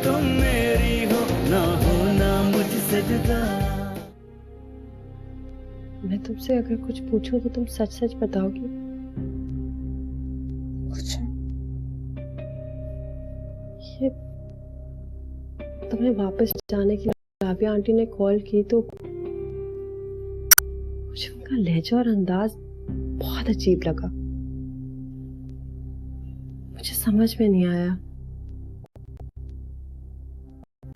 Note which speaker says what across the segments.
Speaker 1: तुम मेरी हो ना मुझसे जुदा।
Speaker 2: मैं तुमसे अगर कुछ पूछूं तो तुम सच सच बताओगी?
Speaker 3: कुछ
Speaker 2: ये तुम्हें वापस जाने के लिए राबिया आंटी ने कॉल की तो मुझे उनका लहजा और अंदाज बहुत अजीब लगा। मुझे समझ में नहीं आया।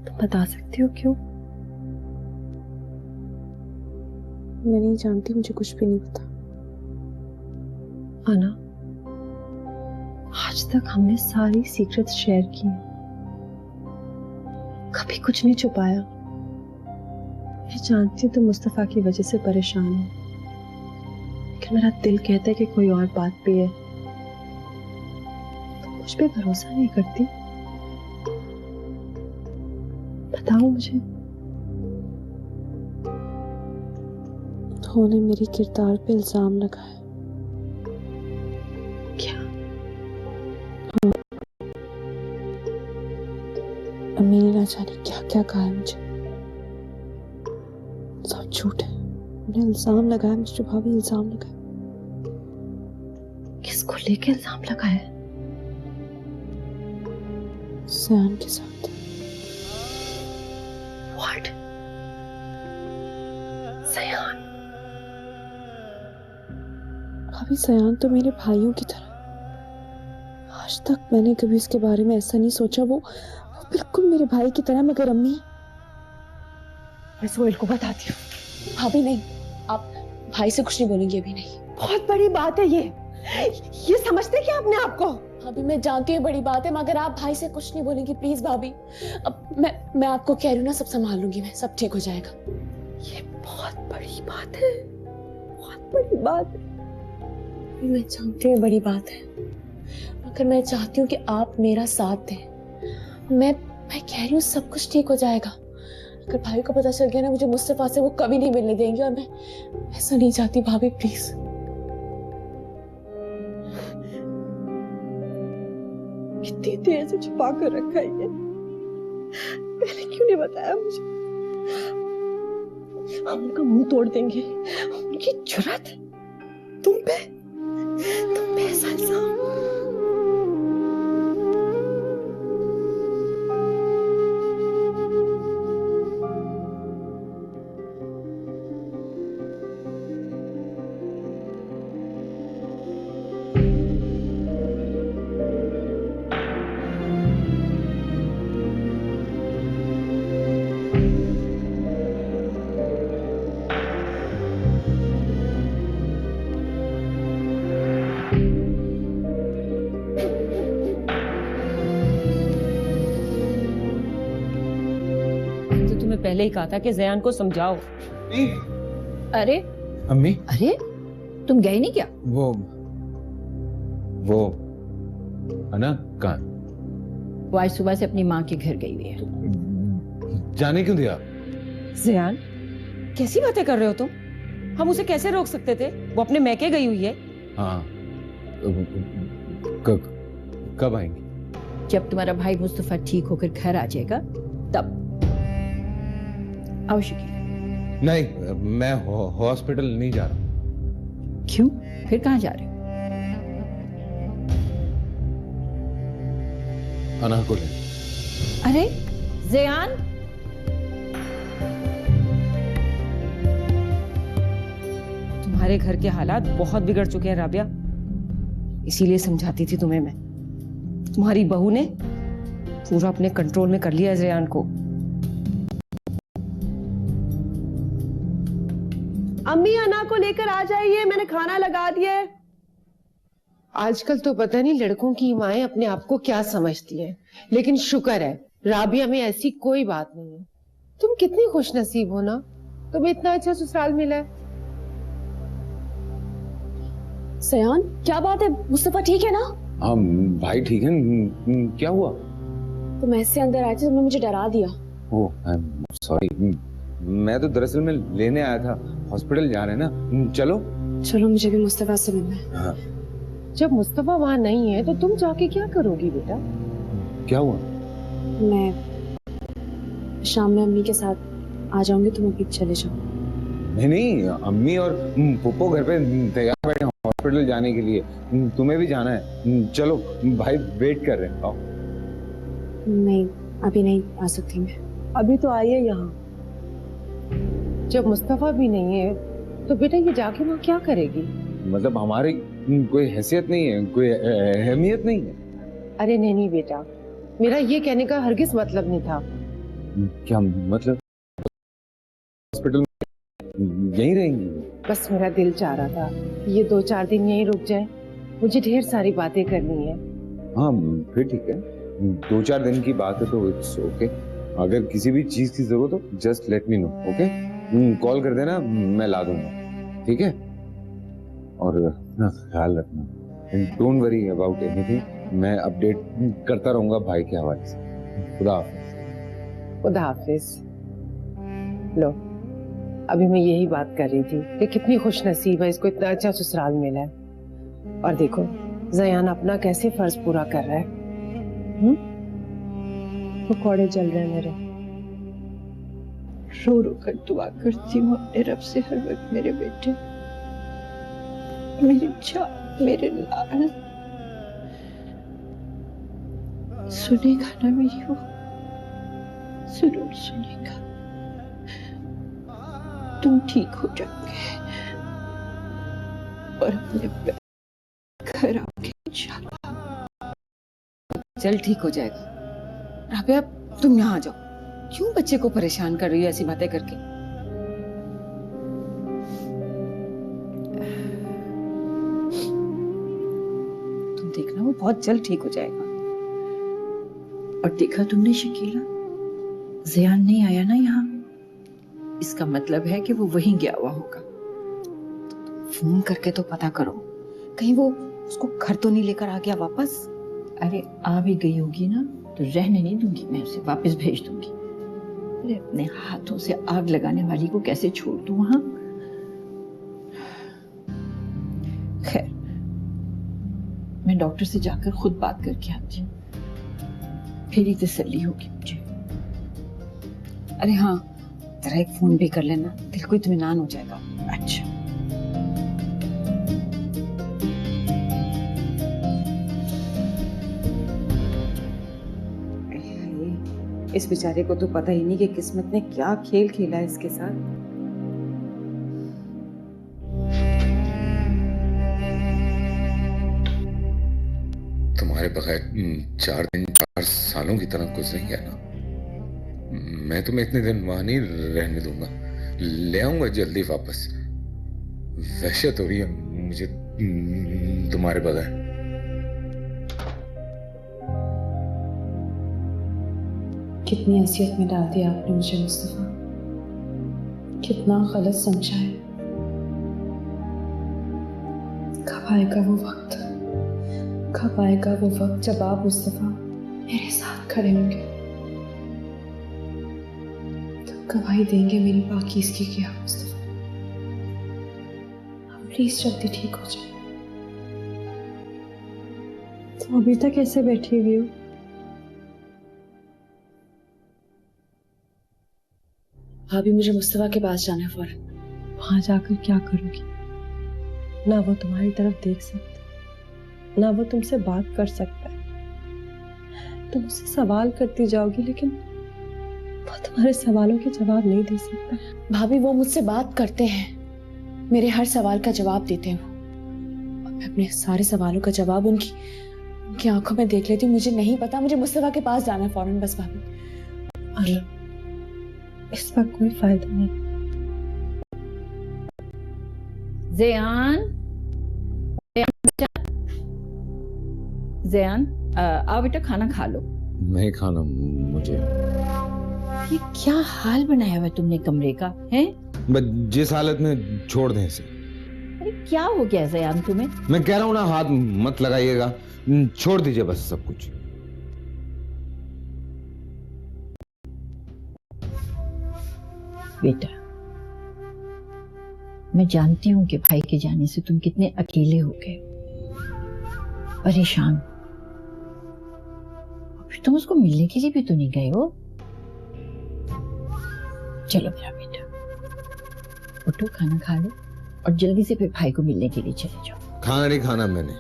Speaker 2: तुम बता सकती हो क्यों?
Speaker 3: मैं नहीं जानती, मुझे कुछ भी नहीं पता।
Speaker 2: आना, आज तक हमने सारी सीक्रेट्स शेयर की हैं। कभी कुछ नहीं छुपाया। मैं जानती हूँ तुम मुस्तफा की वजह से परेशान हो, लेकिन मेरा दिल कहता है कि कोई और बात भी है। तुम मुझ पे भरोसा नहीं करती? बताओ मुझे।
Speaker 3: उन्होंने मेरे किरदार पे इल्जाम लगाया।
Speaker 2: क्या?
Speaker 3: अम्मी ने ना जाने क्या क्या कहा है मुझे। सब झूठ है। उन्हें इल्जाम लगाया मुझे, भाभी इल्जाम लगाया।
Speaker 2: किसको लेके इल्जाम लगाया?
Speaker 3: सयान के साथ।
Speaker 2: व्हाट? सयान?
Speaker 3: भाभी सयान तो मेरे भाइयों की तरह। आज तक मैंने कभी उसके बारे में ऐसा नहीं सोचा। वो बिल्कुल मेरे भाई की तरह। मगर अम्मी,
Speaker 2: मैं सोहेल को बताती हूँ।
Speaker 3: भाभी नहीं, आप भाई से कुछ नहीं बोलेंगी अभी। नहीं
Speaker 2: बहुत बड़ी बात है ये समझते क्या अपने आप को?
Speaker 3: भाभी, मैं जानती हूँ बड़ी बात है, मगर आप भाई से कुछ नहीं बोलेंगी प्लीज भाभी। अब मैं आपको कह रही हूँ ना, सब संभाल लूंगी मैं, सब ठीक हो जाएगा।
Speaker 2: ये बहुत बड़ी बात है, बहुत बड़ी बात है।
Speaker 3: मैं जानती हूँ बड़ी बात है, मगर मैं चाहती हूँ कि आप मेरा साथ दें। मैं कह रही हूँ सब कुछ ठीक हो जाएगा। अगर भाई को पता चल गया ना, मुझे मुस्तफा से वो कभी नहीं मिलने देंगे, और मैं ऐसा नहीं चाहती भाभी, प्लीज।
Speaker 2: कितनी देर से छुपा कर रखा है ये, पहले क्यों नहीं बताया मुझे? हम उनका मुंह तोड़ देंगे। उनकी जुर्रत तुम पे ऐसा इल्जाम।
Speaker 4: तुम्हें पहले ही कहा था कि जयान को समझाओ।
Speaker 5: अरे
Speaker 6: अम्मी,
Speaker 5: अरे तुम गए नहीं क्या?
Speaker 6: वो अना कहाँ?
Speaker 5: वो आज सुबह से अपनी माँ के घर गई हुई है।
Speaker 6: जाने क्यों दिया?
Speaker 4: जयान, कैसी बातें कर रहे हो तुम? हम उसे कैसे रोक सकते थे? वो अपने मैके गई हुई है।
Speaker 6: हाँ, कब आएंगी?
Speaker 5: जब तुम्हारा भाई मुस्तफा ठीक होकर घर आ जाएगा तब। आओ शकील।
Speaker 6: नहीं, मैं हॉस्पिटल नहीं जा रहा।
Speaker 5: क्यों? फिर कहाँ जा रहे हो?
Speaker 6: अना को ले।
Speaker 5: अरे जयान,
Speaker 4: तुम्हारे घर के हालात बहुत बिगड़ चुके हैं राबिया, इसीलिए समझाती थी तुम्हें मैं। तुम्हारी बहू ने पूरा अपने कंट्रोल में कर लिया है जयान को।
Speaker 2: अम्मी अना को लेकर आ जाइए, मैंने खाना लगा दिया है।
Speaker 7: आजकल तो पता नहीं लड़कों की माएं अपने आप को क्या समझती हैं, लेकिन शुक्र है राबिया में ऐसी कोई बात नहीं है। तुम कितनी खुशनसीब हो ना, तुम्हें इतना अच्छा ससुराल मिला है।
Speaker 3: सयान, क्या बात है? मुस्तफा ठीक है ना?
Speaker 6: हाँ भाई ठीक है। क्या हुआ?
Speaker 3: तुम ऐसे अंदर आए थे, तुमने मुझे डरा दिया।
Speaker 6: ओह सॉरी, मैं तो दरअसल में लेने आया था। हॉस्पिटल जा रहे हैं ना, चलो।
Speaker 3: चलो, मुझे भी मुस्तफा से मिलना है।
Speaker 6: हाँ।
Speaker 7: जब मुस्तफा वहां नहीं है तो तुम जाके क्या करोगी बेटा?
Speaker 6: क्या हुआ?
Speaker 3: शाम में अम्मी के साथ आ जाऊंगी, तुम अभी चले जाओ।
Speaker 6: नहीं नहीं, अम्मी और पुप्पो घर पे तैयार बैठे हैं हॉस्पिटल जाने के लिए। तुम्हें भी जाना है, चलो भाई वेट कर रहे हैं, आओ।
Speaker 3: नहीं, अभी नहीं आ सकती मैं।
Speaker 2: अभी तो आइए यहाँ।
Speaker 7: जब मुस्तफा भी नहीं है तो बेटा ये जाके वहाँ क्या करेगी?
Speaker 6: मतलब हमारी कोई हैसियत नहीं है, कोई अहमियत नहीं है?
Speaker 7: अरे नहीं नहीं बेटा, मेरा ये कहने का हरगिज मतलब नहीं था।
Speaker 6: क्या मतलब? हॉस्पिटल में यहीं रहेंगी?
Speaker 7: बस मेरा दिल चाह रहा था ये 2-4 दिन यहीं रुक जाए, मुझे ढेर सारी बातें करनी है।
Speaker 6: हाँ फिर ठीक है, 2-4 दिन की बात है तो इट्स ओके। अगर किसी भी चीज की जरूरत हो just let me know, okay? Call कर देना, मैं ला दूंगा, ठीक है? और ख्याल रखना, डोंट वरी अबाउट एनीथिंग, मैं अपडेट करता रहूंगा भाई के हवाले से। खुदा हाफिज।
Speaker 7: खुदा हाफिज। लो, अभी मैं यही बात कर रही थी कि कितनी खुश नसीब है, इसको इतना अच्छा ससुराल मिला है। और देखो ज़यान अपना कैसे फर्ज पूरा कर रहा है।
Speaker 2: पकौड़े जल रहे हैं मेरे।
Speaker 5: रो रो कर दुआ करती हूँ अपने रब से हर वक्त, मेरे बेटे, मेरी जान, मेरे लाल, सुनेगा ना मेरी वो, जरूर सुनेगा। तुम ठीक हो जाओगे और अपने घर आओगे इंशाल्लाह।
Speaker 4: चल ठीक हो जाएगा। राबिया तुम यहाँ आ जाओ, क्यों बच्चे को परेशान कर रही हो ऐसी बातें करके? तुम देखना वो बहुत जल्द ठीक हो जाएगा।
Speaker 5: और देखा तुमने शकीला, ज़यान नहीं आया ना यहाँ, इसका मतलब है कि वो वहीं गया हुआ होगा।
Speaker 4: फोन करके तो पता करो, कहीं वो उसको घर तो नहीं लेकर आ गया वापस।
Speaker 5: अरे आ भी गई होगी ना तो रहने नहीं दूंगी, मैं उसे वापस भेज दूंगी। अरे अपने हाथों से आग लगाने वाली को कैसे छोड़ दूं वहां? खैर, मैं डॉक्टर से जाकर खुद बात करके आती हूँ, फिर ही तसल्ली होगी मुझे।
Speaker 4: अरे हाँ, जरा एक फोन भी कर लेना, दिल को इत्मीनान हो जाएगा।
Speaker 5: अच्छा।
Speaker 4: इस बेचारे को तो पता ही नहीं कि किस्मत ने क्या खेल खेला है इसके साथ।
Speaker 6: तुम्हारे बगैर 4 दिन 4 सालों की तरह गुजरेंगे ना। मैं तुम्हें इतने दिन वहां नहीं रहने दूंगा, ले आऊंगा जल्दी वापस। वहशत हो रही है मुझे तुम्हारे बगैर।
Speaker 3: कितनी हैसियत में डाल दिया आपने मुझे मुस्तफा, कितना गलत समझा है। कब आएगा वो वक्त, कब आएगा वो वक्त जब आप मुस्तफा मेरे साथ खड़े होंगे, तब गवाही देंगे मेरी पाकीज़गी की। आप मुस्तफा आप प्लीज जल्दी ठीक हो जाए।
Speaker 2: तो अभी तक ऐसे बैठी हुई हो?
Speaker 3: भाभी मुझे मुस्तफा के पास जाना है फौरन।
Speaker 2: वहां जाकर क्या करोगी? ना वो तुम्हारी तरफ देख सकता, ना वो तुमसे बात कर सकता है। तुम उससे सवाल करती जाओगी लेकिन वो तुम्हारे सवालों के जवाब नहीं दे सकता।
Speaker 3: भाभी वो मुझसे बात करते हैं, मेरे हर सवाल का जवाब देते हैं वो, और मैं अपने सारे सवालों का जवाब उनकी आंखों में देख लेती हूँ। मुझे नहीं पता, मुझे मुस्तफा के पास जाना है फौरन, बस भाभी।
Speaker 2: और इस वक्त कोई फायदा नहीं।
Speaker 5: ज़यान, ज़यान, आओ बेटा खाना खा लो।
Speaker 6: नहीं खाना मुझे।
Speaker 5: ये क्या हाल बनाया हुआ है तुमने कमरे का, हैं?
Speaker 6: बस जिस हालत में छोड़ दें इसे।
Speaker 5: अरे क्या हो गया ज़यान तुम्हें?
Speaker 6: मैं कह रहा हूँ ना, हाथ मत लगाइएगा, छोड़ दीजिए बस सब कुछ।
Speaker 5: बेटा, मैं जानती हूँ कि भाई के जाने से तुम कितने अकेले हो गए, परेशान। फिर तुम उसको मिलने के लिए भी तो नहीं गए हो? चलो मेरा बेटा, उठो, खाना खा लो और जल्दी से फिर भाई को मिलने के लिए चले जाओ।
Speaker 6: खाना नहीं खाना मैंने,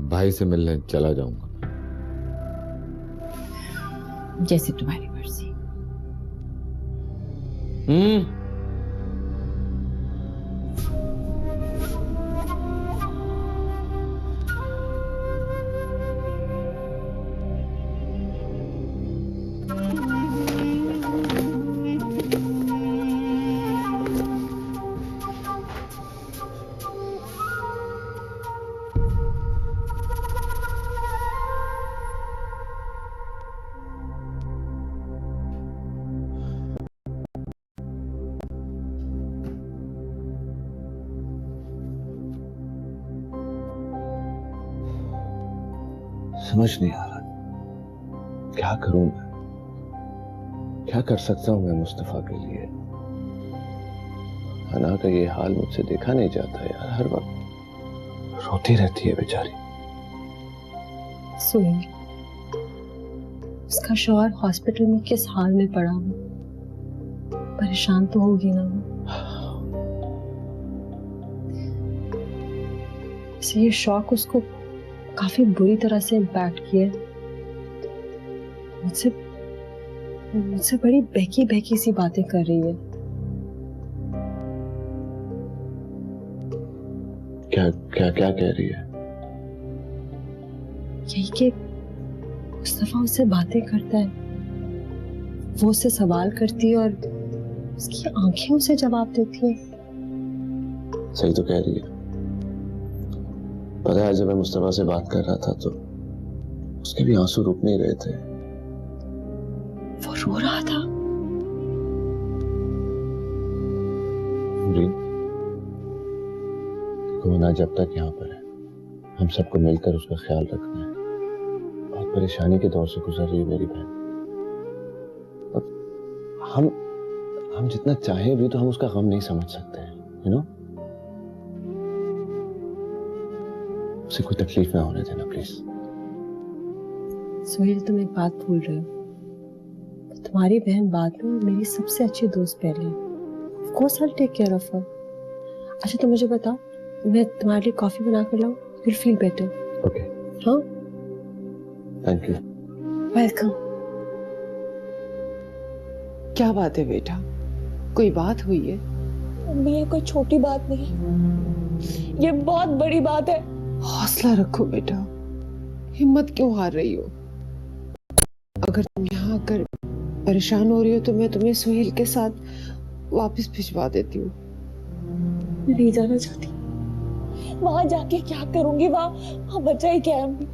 Speaker 6: भाई से मिलने चला जाऊंगा।
Speaker 5: जैसे तुम्हारी मर्जी।
Speaker 6: समझ नहीं आ रहा क्या करूं मैं, क्या कर सकता हूं मैं मुस्तफा के लिए। हना का ये हाल मुझसे देखा नहीं जाता यार, हर वक्त रोती रहती है बेचारी।
Speaker 2: सुहेल, उसका शौहर हॉस्पिटल में किस हाल में पड़ा हो, परेशान तो होगी ना वो। इसे ये शौक उसको काफी बुरी तरह से इम्पैक्ट किया। मुझसे मुझसे बड़ी बहकी बहकी सी बातें कर रही है।
Speaker 6: क्या क्या क्या कह रही है?
Speaker 2: यही कि मुस्तफा उससे बातें करता है, वो उससे सवाल करती है और उसकी आंखें उसे जवाब देती है।
Speaker 6: सही तो कह रही है। पता है जब मैं मुस्तफा से बात कर रहा था तो उसके भी आंसू रुक नहीं रहे थे।
Speaker 2: वो रो रहा था।
Speaker 6: होना जब तक यहाँ पर है, हम सबको मिलकर उसका ख्याल रखना है। बहुत परेशानी के दौर से गुजर रही है मेरी बहन। और हम जितना चाहें भी तो हम उसका गम नहीं समझ सकते हैं, यू नो। उसे कोई तकलीफ ना होने देना प्लीज।
Speaker 2: सुहेल, तुम एक बात भूल रहे हो, तुम्हारी बहन बाद में और मेरी सबसे अच्छी दोस्त पहले। Of course I'll take care of her. अच्छा तुम मुझे बताओ, मैं तुम्हारे लिए कॉफी बना कर लाऊं? You'll feel better.
Speaker 6: ओके,
Speaker 2: हाँ,
Speaker 6: थैंक यू।
Speaker 2: वेलकम।
Speaker 7: क्या बात है बेटा, कोई बात हुई है?
Speaker 3: अम्मी, ये कोई छोटी बात नहीं है, ये बहुत बड़ी बात है।
Speaker 7: हौसला रखो बेटा, हिम्मत क्यों हार रही हो? अगर तुम यहाँ आकर परेशान हो रही हो तो मैं तुम्हें सुहेल के साथ वापस भिजवा देती हूँ।
Speaker 3: मैं नहीं जाना चाहती, वहां जाके क्या करूंगी? वहां बचा ही क्या है अम्मी?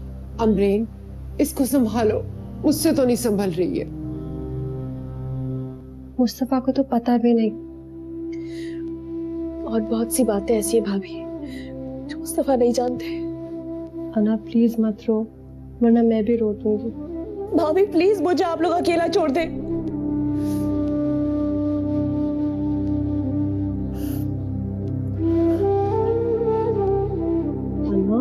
Speaker 7: अमरीन, इसको संभालो, मुझसे तो नहीं संभल रही है।
Speaker 2: मुस्तफा को तो पता भी नहीं।
Speaker 3: और बहुत सी बातें ऐसी है भाभी जो मुस्तफा नहीं जानते।
Speaker 2: अना प्लीज मत रो, वरना मैं भी रो दूंगी।
Speaker 3: भाभी प्लीज मुझे आप लोग अकेला छोड़ दे।
Speaker 2: अना,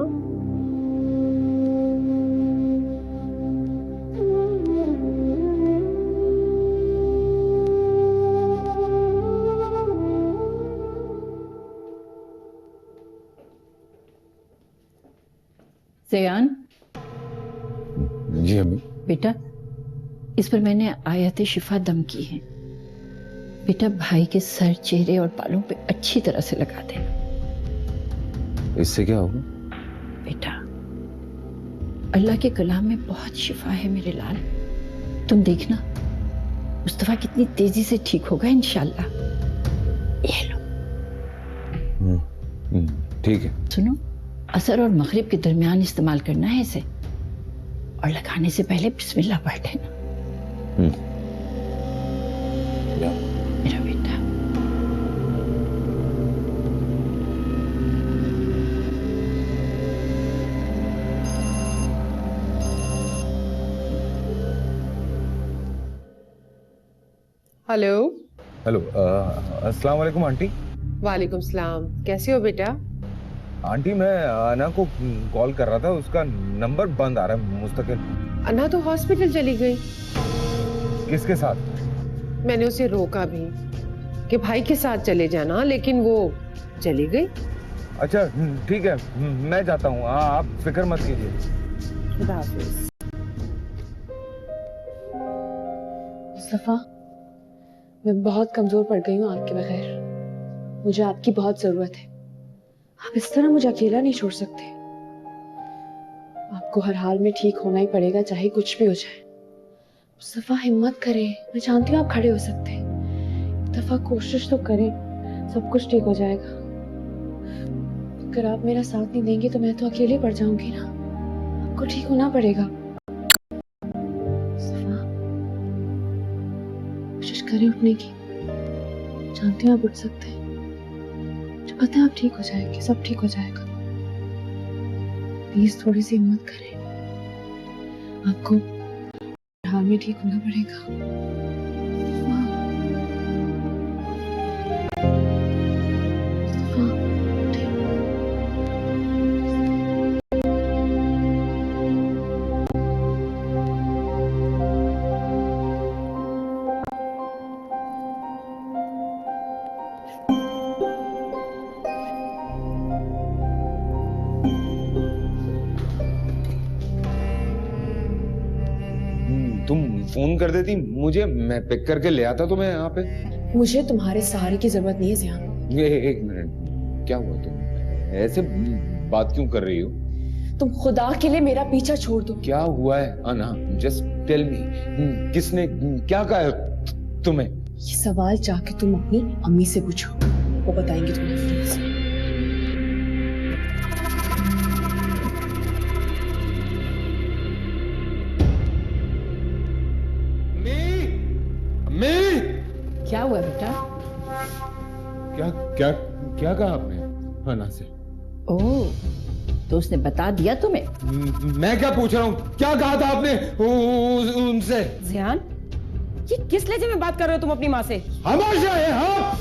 Speaker 5: ज़यान,
Speaker 6: जी अम्मी।
Speaker 5: बेटा इस पर मैंने आयत शिफा दम की है। बेटा भाई के सर, चेहरे और बालों पे अच्छी तरह से लगा देना।
Speaker 6: इससे क्या होगा?
Speaker 5: बेटा अल्लाह के कलाम में बहुत शिफा है मेरे लाल। तुम देखना मुस्तफा कितनी तेजी से ठीक होगा इंशाल्लाह। ये लो।
Speaker 6: ठीक है।
Speaker 5: सुनो, असर और मगरिब के दरमियान इस्तेमाल करना है इसे, और लगाने से पहले बिस्मिल्लाह पढ़ लेना। मेरा बेटा।
Speaker 7: हेलो।
Speaker 8: हेलो, अस्सलाम वालेकुम आंटी।
Speaker 7: वालेकुम सलाम, कैसे हो बेटा?
Speaker 8: आंटी मैं अना को कॉल कर रहा था, उसका नंबर बंद आ रहा है मुस्तकिल।
Speaker 7: अन्ना तो हॉस्पिटल चली गई।
Speaker 8: किसके साथ?
Speaker 7: मैंने उसे रोका भी कि भाई के साथ चले जाना, लेकिन वो चली गई।
Speaker 8: अच्छा ठीक है, मैं जाता हूँ, आप फिक्र मत कीजिए।
Speaker 7: खुदा हाफिज।
Speaker 3: मुस्तफा, मैं बहुत कमजोर पड़ गई हूँ आपके बगैर। मुझे आपकी बहुत जरूरत है। आप इस तरह मुझे अकेला नहीं छोड़ सकते। आपको हर हाल में ठीक होना ही पड़ेगा, चाहे कुछ भी हो जाए। मुस्तफा, हिम्मत करें, मैं जानती हूँ आप खड़े हो सकते हैं। एक दफा कोशिश तो करें, सब कुछ ठीक हो जाएगा। अगर आप मेरा साथ नहीं देंगे तो मैं तो अकेले पड़ जाऊंगी ना। आपको ठीक होना पड़ेगा। मुस्तफा, कोशिश करें उठने की। जानती हूँ आप उठ सकते हैं। मुझे पता है आप ठीक हो जाएंगे, सब ठीक हो जाएगा। प्लीज थोड़ी सी हिम्मत करें, आपको हाल में ठीक होना पड़ेगा।
Speaker 6: तुम फोन कर देती मुझे, मैं पिक करके ले आता तुम्हें यहाँ पे।
Speaker 3: मुझे तुम्हारे सहारे की जरूरत नहीं है ज़ियान।
Speaker 6: ये एक मिनट, क्या हुआ? तुम ऐसे बात क्यों कर रही हो?
Speaker 3: तुम खुदा के लिए मेरा पीछा छोड़ दो।
Speaker 6: क्या हुआ है अना? जस्ट टेल मी, किसने क्या कहा है तुम्हें?
Speaker 3: ये सवाल जाके तुम अपनी अम्मी से पूछो, वो बताएंगे तुम्हें। प्लीज
Speaker 5: क्या हुआ बेटा?
Speaker 6: क्या क्या क्या कहा आपने अना से?
Speaker 5: ओह, तो उसने बता दिया तुम्हें?
Speaker 6: मैं क्या पूछ रहा हूँ, क्या कहा था आपने उनसे?
Speaker 4: ज़ियान, ये किस लहजे में बात कर रहे हो तुम अपनी माँ से?
Speaker 6: हमेशा है हाँ।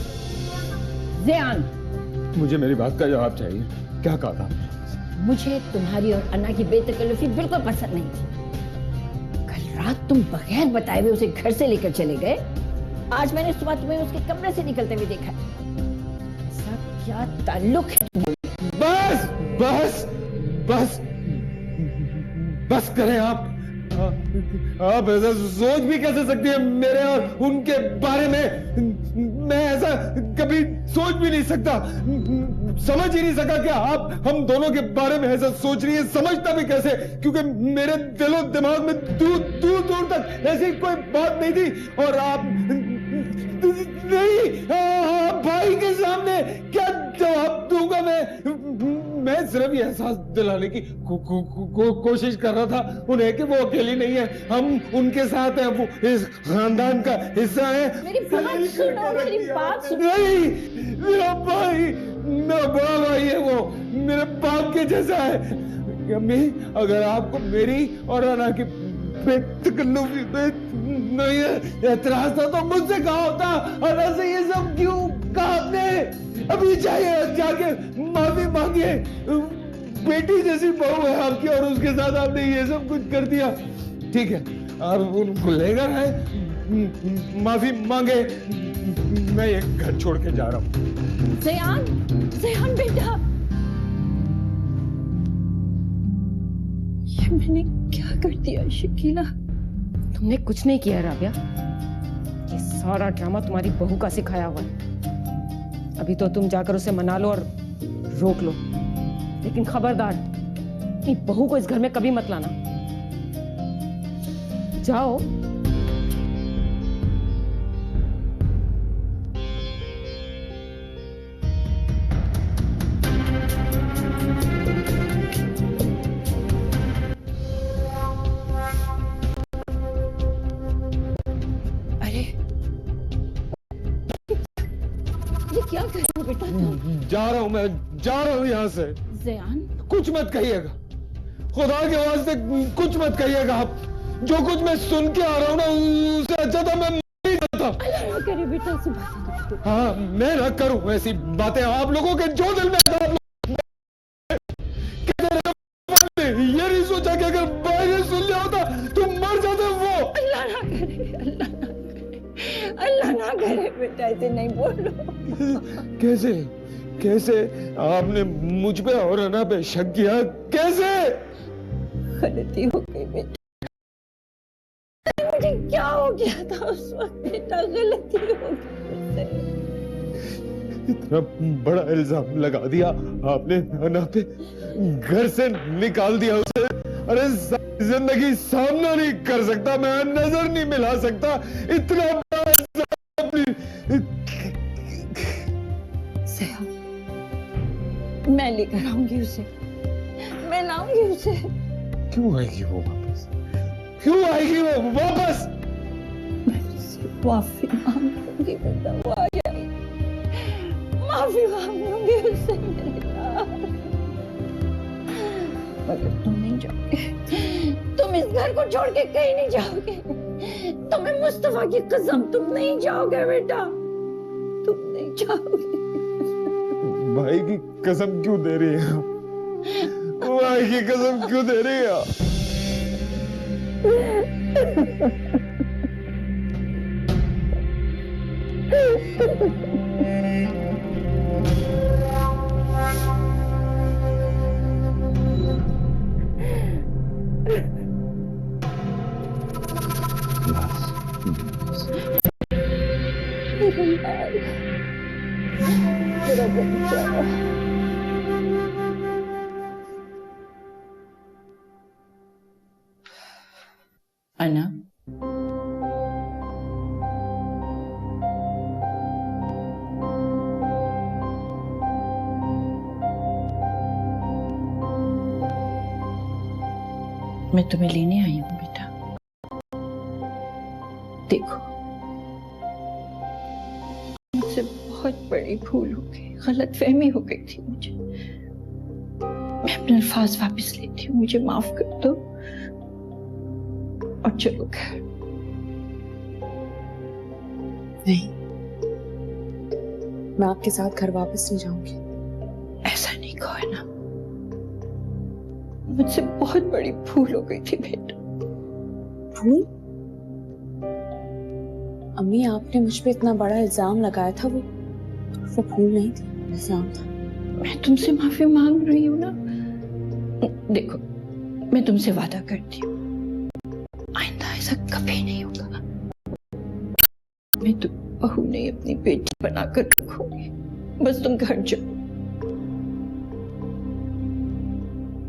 Speaker 5: ज़ियान,
Speaker 6: मुझे मेरी बात का जवाब चाहिए, क्या कहा था?
Speaker 5: मुझे तुम्हारी और अन्ना की बेतकल्लुफी बिल्कुल पसंद नहीं थी। कल रात तुम बगैर बताए हुए उसे घर से लेकर चले गए। आज मैंने सुबह तुम्हें उसके कमरे से निकलते हुए देखा। ऐसा क्या ताल्लुक है?
Speaker 6: बस बस बस बस करें आप ऐसा सोच भी कैसे सकती है मेरे और उनके बारे में? मैं ऐसा कभी सोच भी नहीं सकता, समझ ही नहीं सका कि आप हम दोनों के बारे में ऐसा सोच रही है। समझता भी कैसे, क्योंकि मेरे दिलो दिमाग में दूर दूर दूर तक ऐसी कोई बात नहीं थी। और आप नहीं, भाई के सामने क्या जवाब दूंगा मैं सिर्फ ये एहसास दिलाने की कोशिश कर रहा था उन्हें कि वो अकेली नहीं है, हम उनके साथ हैं, वो इस खानदान का हिस्सा है।
Speaker 5: मेरी बात सुनो, मेरी बात सुनो।
Speaker 6: नहीं, मेरा भाई, मेरा बड़ा भाई है, वो मेरे बाप के जैसा है। अम्मी, अगर आपको मेरी और अना की बेतकल्लुफी पे नहीं एतराज था तो मुझसे कहा होता। अना से ये सब क्यों कहा आपने? अभी जाइए, जाके माफी मांगिए। बेटी जैसी बहू है आपकी और उसके साथ आपने ये सब कुछ कर दिया। ठीक है, आप उनको लेकर आए, माफी मांगे। मैं ये घर छोड़ के जा रहा हूँ।
Speaker 5: ज़ियान, ज़ियान बेटा, ये मैंने क्या कर दिया शकीला?
Speaker 4: तुमने कुछ नहीं किया राबिया, ये सारा ड्रामा तुम्हारी बहू का सिखाया हुआ है। अभी तो तुम जाकर उसे मना लो और रोक लो, लेकिन खबरदार अपनी बहू को इस घर में कभी मत लाना। जाओ।
Speaker 5: क्या कर रहे हो बेटा तुम?
Speaker 6: जा रहा हूं, मैं जा रहा हूं यहाँ से।
Speaker 5: ज़ियान,
Speaker 6: कुछ मत कहिएगा, खुदा के वास्ते कुछ मत कहिएगा। आप जो कुछ मैं सुन के आ रहा हूँ ना, उससे अच्छा था मैं मर ही जाता।
Speaker 5: अल्लाह ना करे बेटा, ऐसी बातें मत करो।
Speaker 6: हाँ, मैं ना करूं ऐसी बातें। आप लोगों के जो दिल में आता, आप ये नहीं सोचा कि अगर भाई ने सुन लिया होता तुम मर जाते। वो
Speaker 5: अल्लाह ना करे, अल्लाह ना बेटा, ऐसे नहीं बोलो।
Speaker 6: कैसे कैसे आपने मुझ पे और अना पे शक किया? कैसे?
Speaker 5: गलती हो गई बेटा, मुझे क्या हो गया था उस वक्त बेटा, गलती हो गई मुझसे।
Speaker 6: इतना बड़ा इल्जाम लगा दिया आपने अना पे, घर से निकाल दिया उसे। अरे जिंदगी सामना नहीं कर सकता मैं, नजर नहीं मिला सकता, इतना बड़ा इल्जाम
Speaker 5: सेहा, मैं लेकर आऊंगी उसे, मैं लाऊंगी उसे।
Speaker 6: क्यों आएगी वो वापस? क्यों आएगी वो वापस?
Speaker 5: मैं उससे माफी मांग लूंगी बेटा, वो आ जाएगी, माफी मांग लूंगी उससे मेरे लाल। मगर तुम नहीं जाओगे, तुम इस घर को छोड़ के कहीं नहीं जाओगे। तुम्हें मुस्तफा की कसम, तुम नहीं जाओगे बेटा, तुम नहीं जाओगे।
Speaker 6: भाई की कसम क्यों दे रही है? भाई की कसम क्यों दे रही है?
Speaker 5: मेरा बच्चा।
Speaker 9: अना, मैं तुम्हें लेने आई हूं बेटा। देखो, मुझसे बहुत बड़ी भूल हो गई, गलतफहमी हो गई थी मुझे। मैं अपने अल्फाज वापस लेती हूँ, मुझे माफ कर दो और चलो घर।
Speaker 3: नहीं, मैं आपके साथ घर वापस नहीं जाऊंगी।
Speaker 5: ऐसा नहीं कहो ना, मुझसे बहुत बड़ी भूल हो गई थी बेटा।
Speaker 3: भूल? अम्मी, आपने मुझ पे इतना बड़ा इल्जाम लगाया था, वो भूल नहीं थी, इल्जाम था।
Speaker 5: मैं तुमसे माफी मांग रही हूँ ना। देखो, मैं तुमसे वादा करती हूँ, आइंदा ऐसा कभी नहीं होगा। मैं तुम बहू नहीं, अपनी बेटी बनाकर रखूंगी। बस तुम घर जाओ।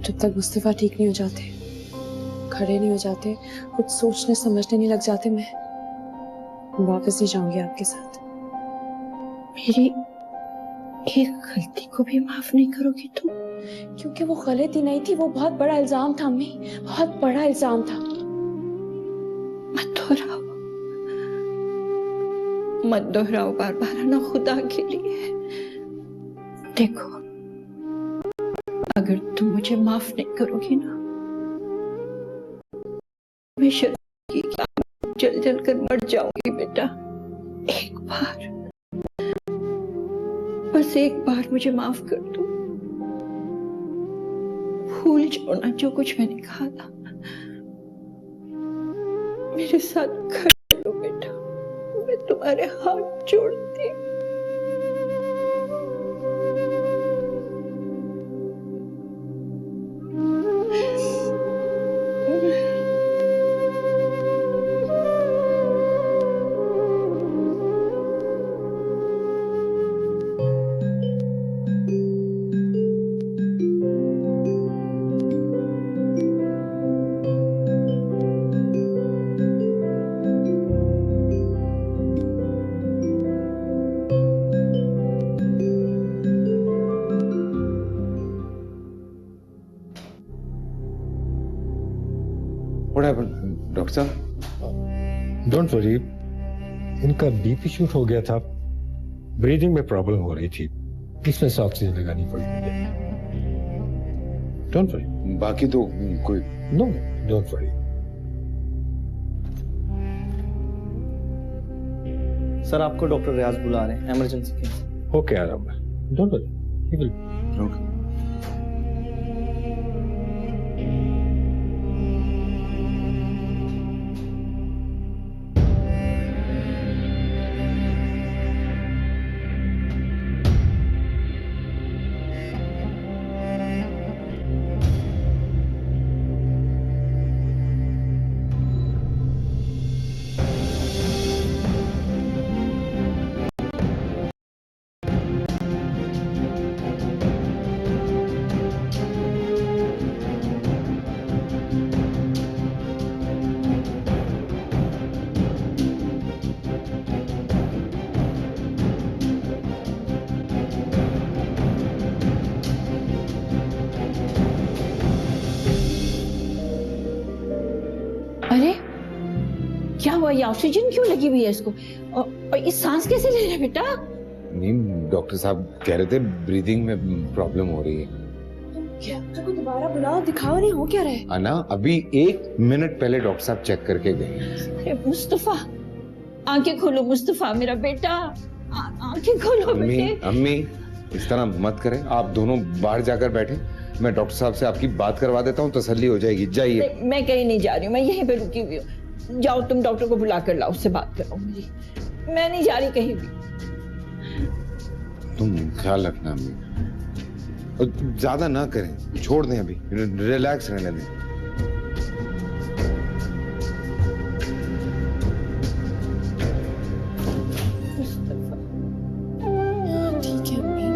Speaker 3: जब तक मुस्तफा ठीक नहीं हो जाते, खड़े नहीं हो जाते, कुछ सोचने समझने नहीं लग जाते, मैं वापस नहीं जाऊंगी आपके साथ।
Speaker 5: मेरी एक गलती को भी माफ नहीं करोगी तुम?
Speaker 3: क्योंकि वो गलती नहीं थी, वो बहुत बड़ा इल्जाम था अम्मी, बहुत बड़ा इल्जाम था।
Speaker 5: मत दोहराओ, मत दोहराओ बार बार ना, खुदा के लिए। देखो, अगर तुम मुझे माफ नहीं करोगी ना, मैं शर्म की जल जल कर मर जाऊंगी बेटा। एक बार, बस एक बार मुझे माफ कर दो। भूल जाओ ना जो कुछ मैंने कहा था। मेरे साथ खड़े लो बेटा, मैं तुम्हारे हाथ जोड़ती हूँ।
Speaker 6: What happened, डॉक्टर साहब?
Speaker 10: डोंट वरी, इनका बीपी शूट हो गया था, ब्रीदिंग में प्रॉब्लम हो रही थी, इसमें से ऑक्सीजन लगानी पड़ी। Don't worry.
Speaker 6: बाकी तो कोई?
Speaker 10: No, don't worry.
Speaker 1: सर, आपको डॉक्टर रियाज बुला रहे हैं इमरजेंसी केस।
Speaker 10: ओके, आराम है, don't worry, he will.
Speaker 6: Okay.
Speaker 5: क्या हुआ? ये ऑक्सीजन क्यों लगी हुई है इसको? और ये सांस कैसे ले रहा है बेटा?
Speaker 6: नहीं, डॉक्टर साहब कह रहे थे ब्रीदिंग में प्रॉब्लम हो रही है।
Speaker 3: डॉक्टर को दोबारा बुलाओ, दिखाओ, नहीं हो क्या रहा है?
Speaker 6: अना, अभी 1 मिनट पहले डॉक्टर साहब चेक करके गए हैं।
Speaker 5: अरे मुस्तफा, आंखें खोलो मुस्तफा, मेरा बेटा, आंखें खोलो
Speaker 6: अम्मी,
Speaker 5: बेटे।
Speaker 6: अम्मी इस तरह मत करें, आप दोनों बाहर जाकर बैठे, मैं डॉक्टर साहब से आपकी बात करवा देता हूँ, तसल्ली हो जाएगी। जाइए।
Speaker 5: मैं कहीं नहीं जा रही हूँ, मैं यहीं पे रुकी हुई हूँ। जाओ तुम डॉक्टर को बुला कर लाओ, उससे बात करो मेरी। मैं नहीं जा रही कहीं भी।
Speaker 6: तुम ख्याल रखना अम्मी, और ज्यादा ना करें, छोड़ दें, अभी रिलैक्स रहने दें।
Speaker 3: ठीक है अम्मी।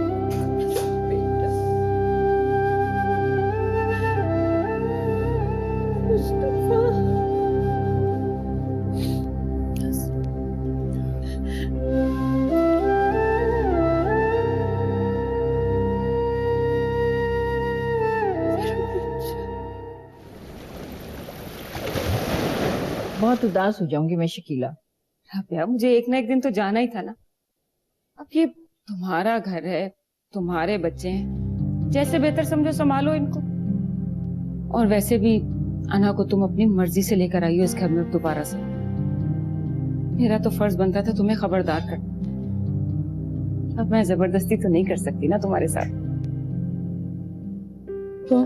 Speaker 5: बहुत उदास हो जाऊंगी मैं शकीला।
Speaker 4: राबिया, मुझे एक ना एक दिन तो जाना ही था ना। अब ये तुम्हारा घर है, तुम्हारे बच्चे हैं, जैसे बेहतर समझो संभालो इनको। और वैसे भी अना को तुम अपनी मर्जी से लेकर आई हो इस घर में दोबारा से। मेरा तो फर्ज बनता था तुम्हें खबरदार कर। अब मैं जबरदस्ती तो नहीं कर सकती ना तुम्हारे साथ।
Speaker 3: तो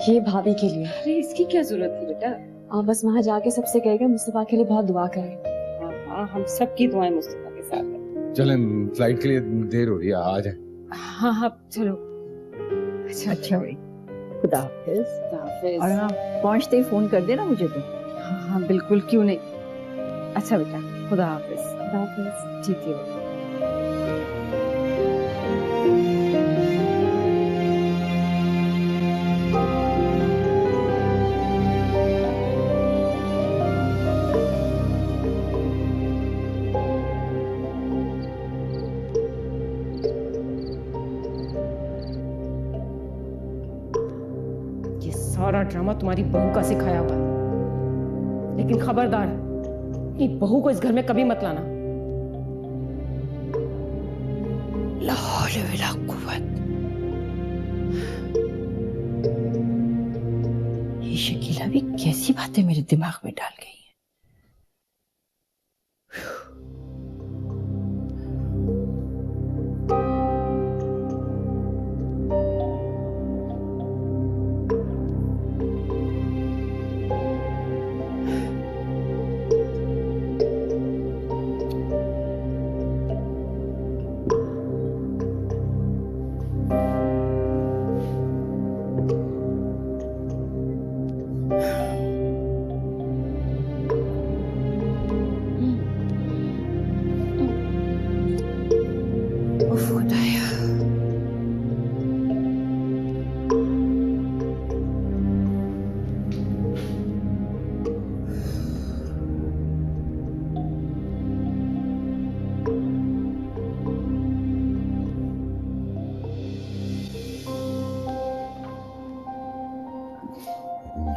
Speaker 3: ये भाभी के लिए।
Speaker 4: अरे इसकी क्या जरूरत थी बेटा?
Speaker 3: आप बस वहां जाके सबसे कहेगा मुस्तफा के लिए बहुत दुआ करें।
Speaker 4: हाँ हाँ, हम सबकी दुआएं मुस्तफा के साथ हैं।
Speaker 6: चलें, फ्लाइट के लिए देर हो रही है, आ जाए।
Speaker 4: हाँ हाँ चलो।
Speaker 5: अच्छा भाई, खुदा हाफिज।
Speaker 4: हाफिज।
Speaker 5: और हाँ, पहुंचते ही फोन कर देना मुझे तुम।
Speaker 4: हाँ हाँ बिल्कुल, क्यों नहीं। अच्छा बेटा, खुदा हाफिज।
Speaker 3: खुदा हाफिज।
Speaker 4: ठीक है। सारा ड्रामा तुम्हारी बहू का सिखाया हुआ है, लेकिन खबरदार कि बहू को इस घर में कभी मत लाना।
Speaker 5: ला हौले वला कुव्वत। ये शकीला भी कैसी बातें मेरे दिमाग में डाल गई है। उफ खुदाया।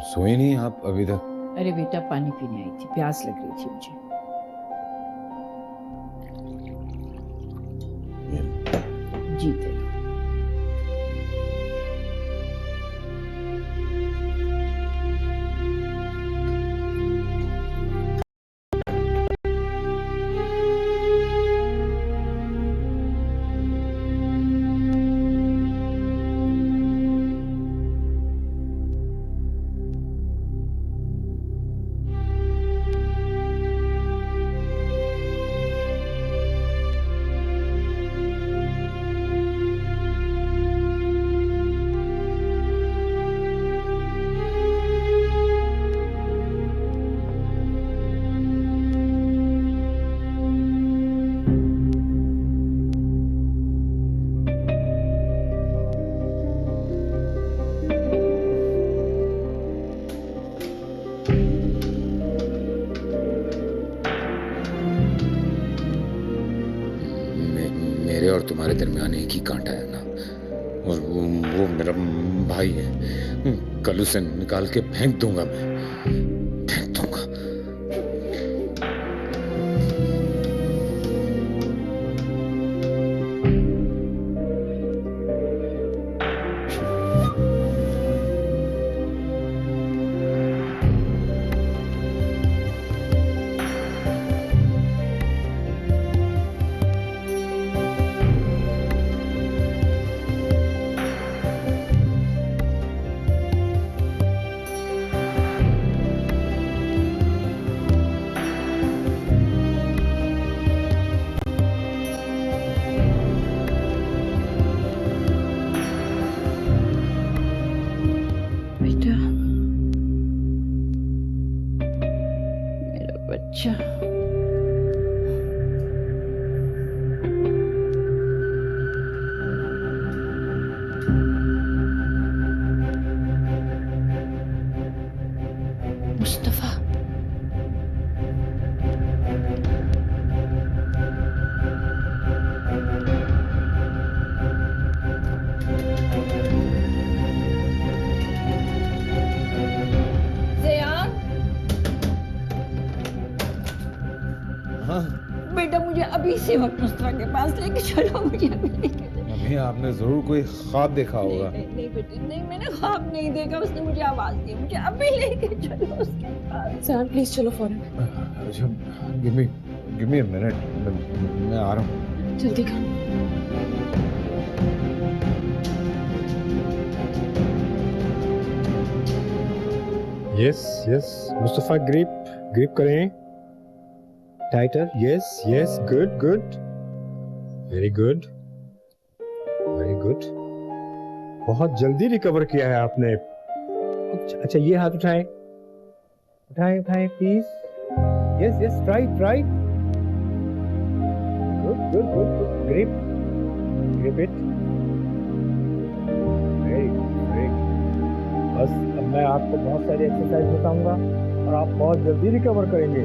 Speaker 6: सोए नहीं आप अभी तक?
Speaker 5: अरे बेटा, पानी पीने आई थी, प्यास लग रही थी मुझे। जीते लो।
Speaker 6: मेरे और तुम्हारे दरमियान एक ही कांटा है ना, और वो मेरा भाई है। कल उसे निकाल के फेंक दूंगा, मैं फेंक दूंगा।
Speaker 5: बच्चा। मुस्तफा, ज़ियान,
Speaker 6: हाँ
Speaker 5: बेटा मुझे अभी से वक्त मुस्तफा के पास लेके चलो, मुझे अभी लेके चलो।
Speaker 6: मम्मी, आपने जरूर कोई ख्वाब देखा होगा।
Speaker 5: नहीं बेटे नहीं, मैंने ख्वाब नहीं देखा, उसने मुझे आवाज दी, मुझे अभी लेके चलो उसके पास।
Speaker 3: सयान प्लीज चलो फौरन,
Speaker 6: अच्छा, गिव मी अ मिनट, मैं आ रहा हूँ।
Speaker 3: जल्दी करो।
Speaker 10: यस यस मुस्तफा, ग्रिप करें tighter. Yes yes, good good, very good very good. बहुत जल्दी रिकवर किया है आपने। अच्छा ये हाथ उठाएं उठाएं उठाएं please. Yes yes, try. Good good good, grip it. Very very. बस अब मैं आपको बहुत सारी एक्सरसाइज बताऊंगा और आप बहुत जल्दी रिकवर करेंगे।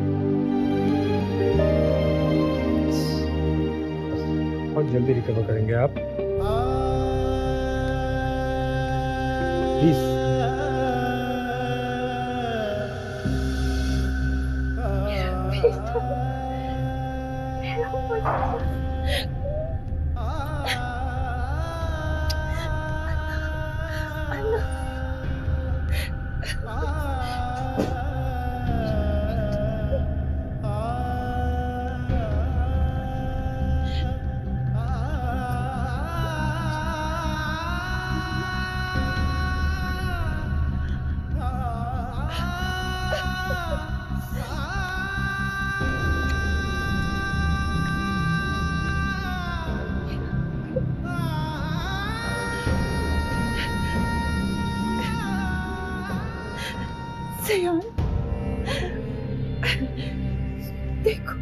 Speaker 10: बहुत जल्दी रिकवर करेंगे आप, प्लीज।
Speaker 9: ज़ियान, देखो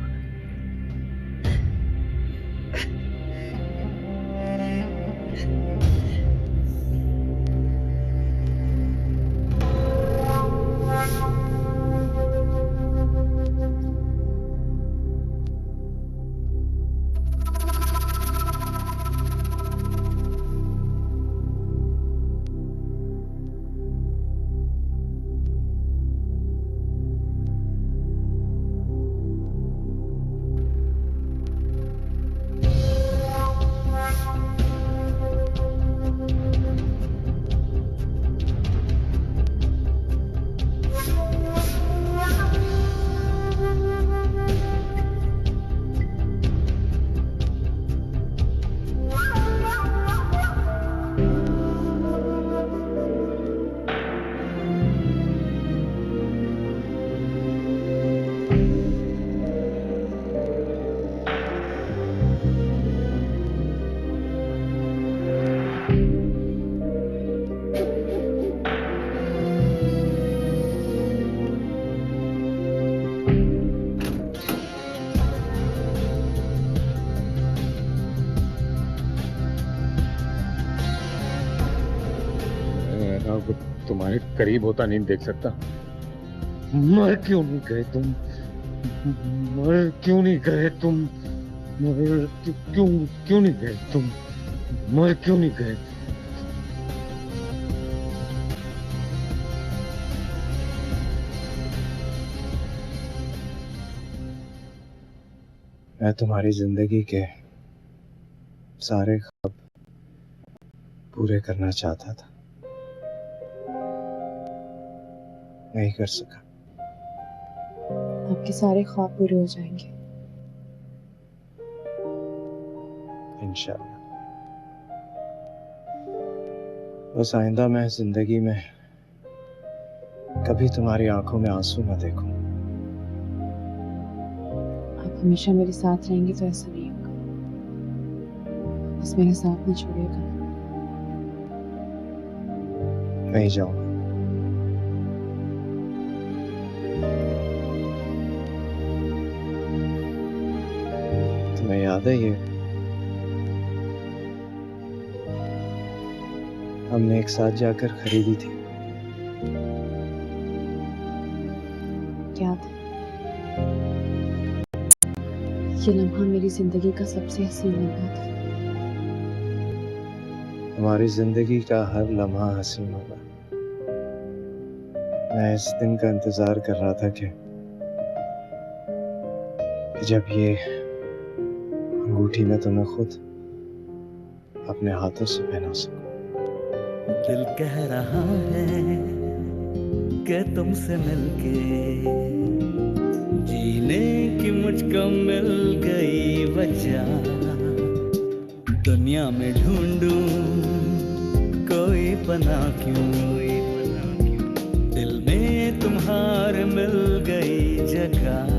Speaker 6: तुम्हारे करीब होता नहीं देख सकता। मर क्यों नहीं गए तुम? मर क्यों नहीं गए तुम? मर क्यों नहीं गए तुम? मर क्यों नहीं गए?
Speaker 11: मैं तुम्हारी जिंदगी के सारे ख्वाब पूरे करना चाहता था, नहीं कर सका।
Speaker 3: आपके सारे ख्वाब पूरे हो जाएंगे
Speaker 11: इंशाल्लाह। बस आइंदा मैं जिंदगी में कभी तुम्हारी आंखों में आंसू न देखूं।
Speaker 3: आप हमेशा मेरे साथ रहेंगे तो ऐसा नहीं होगा। बस मेरा साथ नहीं छोड़िएगा।
Speaker 11: नहीं जाऊंगा। याद है ये हमने एक साथ जाकर खरीदी थी?
Speaker 3: याद है। ये लम्हा मेरी जिंदगी का सबसे हसीन लम्हा था।
Speaker 11: हमारी जिंदगी का हर लम्हा हसीन होगा। मैं इस दिन का इंतजार कर रहा था कि जब ये अंगूठी मैं तुम्हें खुद अपने हाथों से पहना सकूं।
Speaker 1: दिल कह रहा है कि तुमसे मिलके जीने की मुझको मिल गई वजह। दुनिया में ढूंढूं कोई पना क्यों, दिल में तुम्हारे मिल गई जगह।